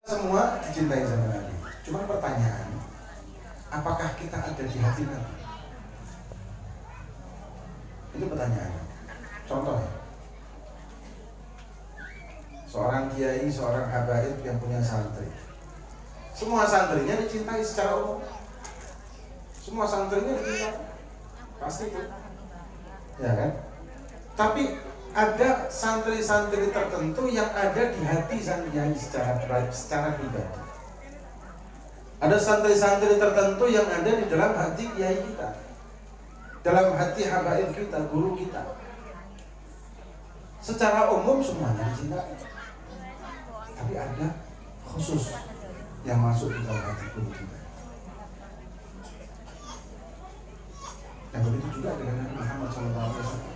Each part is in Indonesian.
Semua dicintai sama Nabi. Cuma pertanyaan, apakah kita ada di hati Nabi? Itu pertanyaannya. Contoh, seorang kiai, seorang habaib yang punya santri. Semua santrinya dicintai secara umum. Semua santrinya dicintai. Pasti itu. Ya kan? Tapi ada santri-santri tertentu yang ada di hati santrinya secara pribadi. Ada santri-santri tertentu yang ada di dalam hati kiai kita, dalam hati habaib kita, guru kita. Secara umum semuanya dicintai, tapi ada khusus yang masuk di dalam hati guru kita. Dan begitu juga dengan Nabi Muhammad SAW.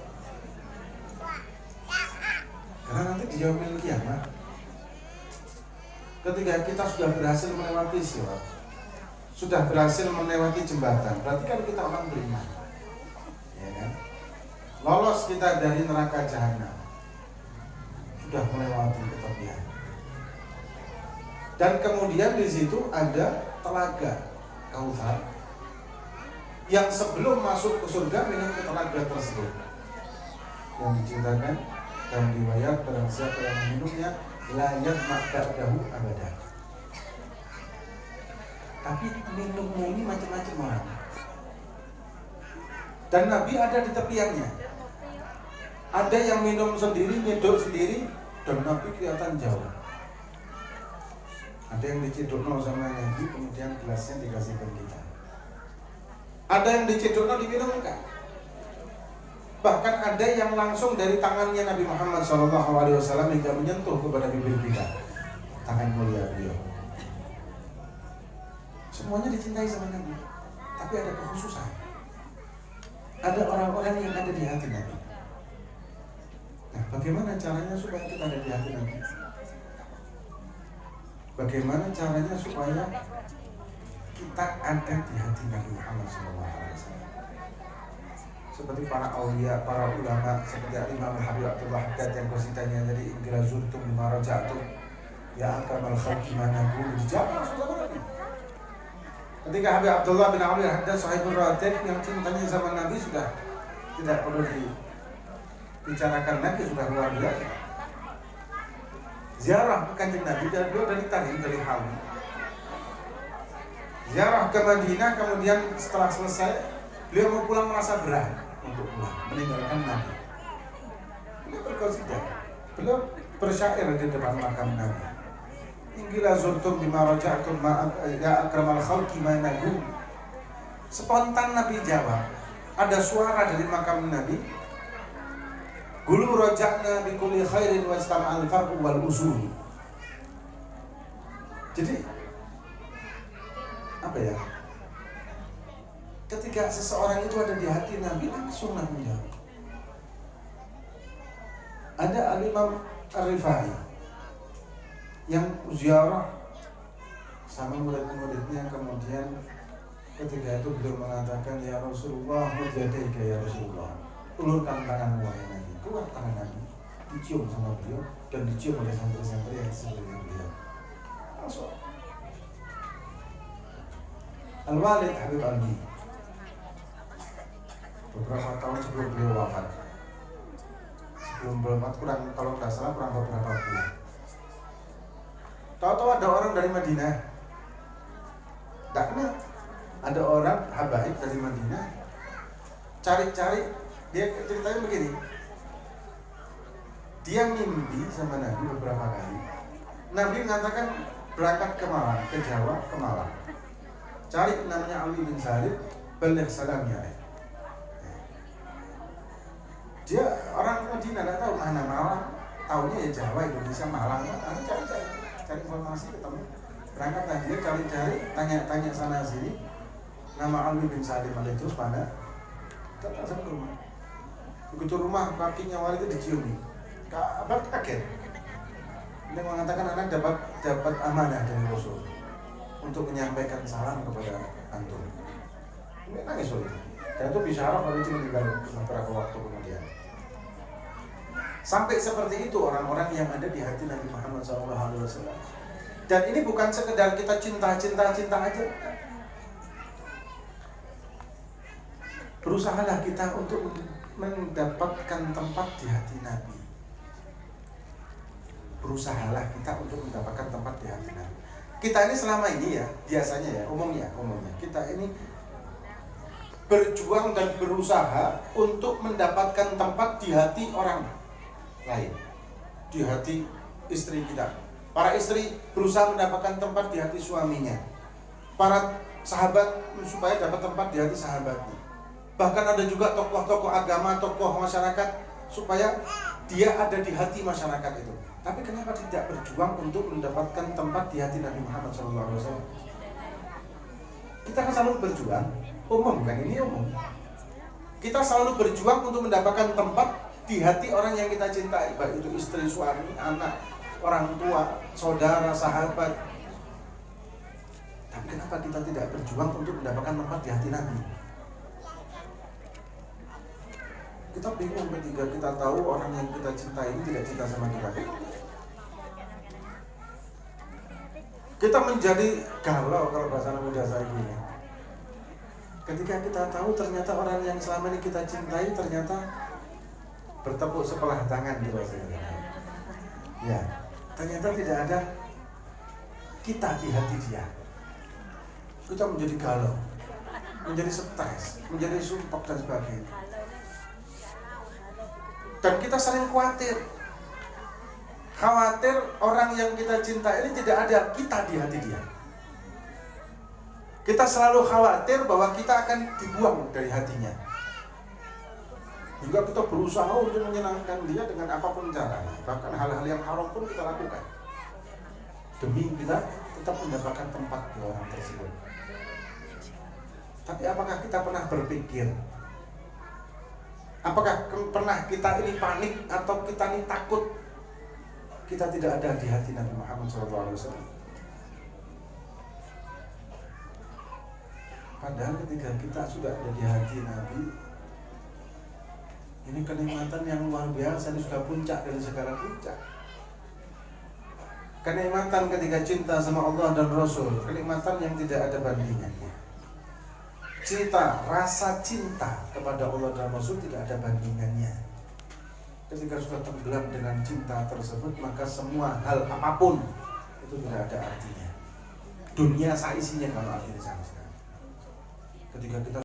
Karena nanti di yaumil kiamah, ketika kita sudah berhasil melewati sirat, sudah berhasil melewati jembatan, berarti kan kita orang beriman, ya kan? Lolos kita dari neraka jahanam, sudah melewati ketepian. Dan kemudian di situ ada telaga Kautsar yang sebelum masuk ke surga minum ke telaga tersebut, yang diceritakan dalam riwayat barang siapa yang meminumnya la yadma' ba'dahu abadan. Tapi minumnya ini macam-macam orang. Dan Nabi ada di tepiannya. Ada yang minum sendiri, nyedok sendiri, dan Nabi kelihatan jauh. Ada yang dicidukno sama Nabi, kemudian gelasnya dikasihkan kita. Ada yang dicidukno diminumkan. Bahkan ada yang langsung dari tangannya Nabi Muhammad SAW hingga menyentuh kepada bibir kita, tangan mulia beliau. Semuanya dicintai sama Nabi, tapi ada kekhususan. Ada orang-orang yang ada di hati Nabi. Nah, bagaimana caranya supaya kita ada di hati Nabi? Bagaimana caranya supaya kita ada di hati Nabi Muhammad SAW? Seperti para aulia, para ulama, seperti Imam Habib Abdullah Haddad yang qasidahnya jadi ingkira zurtum bima raja'tum ya akamal khalqi manakum, dijawab sama Nabi. Ketika Habib Abdullah bin Amir Haddad sahibul ratib yang cintanya sama Nabi sudah tidak perlu dibicarakan lagi, sudah luar biasa. Ziarah ke kanjeng Nabi dan beliau dari Tarim, dari Hawi. Ziarah ke Madinah, kemudian setelah selesai beliau mau pulang merasa berat untuk pulang, meninggalkan Nabi. Beliau berqasidah, beliau bersyair di depan makam Nabi. Ingila zurtum bima raja'tum ya akramal khalqi ma nagum. Spontan Nabi jawab, ada suara dari makam Nabi, Gulu raja'na bi kulli khairin wa istama'al farqu wal usul. Jadi apa ya? Ketika seseorang itu ada di hati Nabi, langsung Nabi jawab. Ada Al-Imam Ar-Rifai yang ziarah sama murid-muridnya, kemudian ketika itu beliau mengatakan, ya Rasulullah, mujadaika ya Rasulullah, ulurkan tanganmu wahai Nabi. Keluar tangan Nabi, dicium sama beliau dan dicium oleh santri-santri yang sebelumnya beliau. Langsung Al-Walid Habib Alwi beberapa tahun sebelum beliau wafat, sebelum beliau wafat kurang, kalau tidak salah kurang beberapa bulan, tahu-tahu ada orang dari Madinah, tidak kenal, ada orang habaib dari Madinah, cari-cari, dia ceritanya begini, dia mimpi sama Nabi beberapa kali. Nabi mengatakan berangkat ke Malang, ke Jawa, ke Malang, cari namanya Ali bin Salim, baligh salam ya. Dia orang Madinah, nggak tahu mana Malang, tahunya ya Jawa, Indonesia, Malang. Lalu cari informasi, ketemu. Berangkatlah dia cari-cari, tanya-tanya sana sini. Nama Ali bin Salim ada terus mana? Datang sampai ke rumah. Begitu rumah, kakinya Walid itu diciumi. Abad kaget. Dia mengatakan anak dapat amanah dari Rasul untuk menyampaikan salam kepada antum. Ini nangis Walid. Dan itu bisyarah Walid itu meninggal beberapa waktu kemudian. Sampai seperti itu orang-orang yang ada di hati Nabi Muhammad SAW. Dan ini bukan sekedar kita cinta aja. Berusahalah kita untuk mendapatkan tempat di hati Nabi. Berusahalah kita untuk mendapatkan tempat di hati Nabi. Kita ini selama ini ya, biasanya ya, umumnya kita ini berjuang dan berusaha untuk mendapatkan tempat di hati orang lain, di hati istri kita. Para istri berusaha mendapatkan tempat di hati suaminya. Para sahabat supaya dapat tempat di hati sahabatnya. Bahkan ada juga tokoh-tokoh agama, tokoh masyarakat supaya dia ada di hati masyarakat itu. Tapi kenapa tidak berjuang untuk mendapatkan tempat di hati Nabi Muhammad SAW? Kita kan selalu berjuang, umum kan, ini umum. Kita selalu berjuang untuk mendapatkan tempat di hati orang yang kita cintai, baik itu istri, suami, anak, orang tua, saudara, sahabat. Tapi kenapa kita tidak berjuang untuk mendapatkan tempat di hati Nabi? Kita bingung ketika kita tahu orang yang kita cintai ini tidak cinta sama kita. Kita menjadi galau kalau bahasa anak muda saya ini. Ketika kita tahu ternyata orang yang selama ini kita cintai ternyata bertepuk sebelah tangan gitu rasanya. Ya, ternyata tidak ada kita di hati dia. Kita menjadi galau, menjadi stres, menjadi sumpah dan sebagainya. Dan kita sering khawatir orang yang kita cinta ini tidak ada kita di hati dia. Kita selalu khawatir bahwa kita akan dibuang dari hatinya. Juga kita berusaha untuk menyenangkan dia dengan apapun caranya. Bahkan hal-hal yang haram pun kita lakukan demi kita tetap mendapatkan tempat di orang tersebut. Tapi apakah kita pernah berpikir, apakah pernah kita ini panik atau kita ini takut kita tidak ada di hati Nabi Muhammad SAW? Padahal ketika kita sudah ada di hati Nabi, ini kenikmatan yang luar biasa, ini sudah puncak dari segala puncak. Kenikmatan ketika cinta sama Allah dan Rasul, kenikmatan yang tidak ada bandingannya. Rasa cinta kepada Allah dan Rasul tidak ada bandingannya. Ketika sudah tenggelam dengan cinta tersebut, maka semua hal apapun itu tidak ada artinya. Dunia seisinya kalau artinya sama sekali. Ketika kita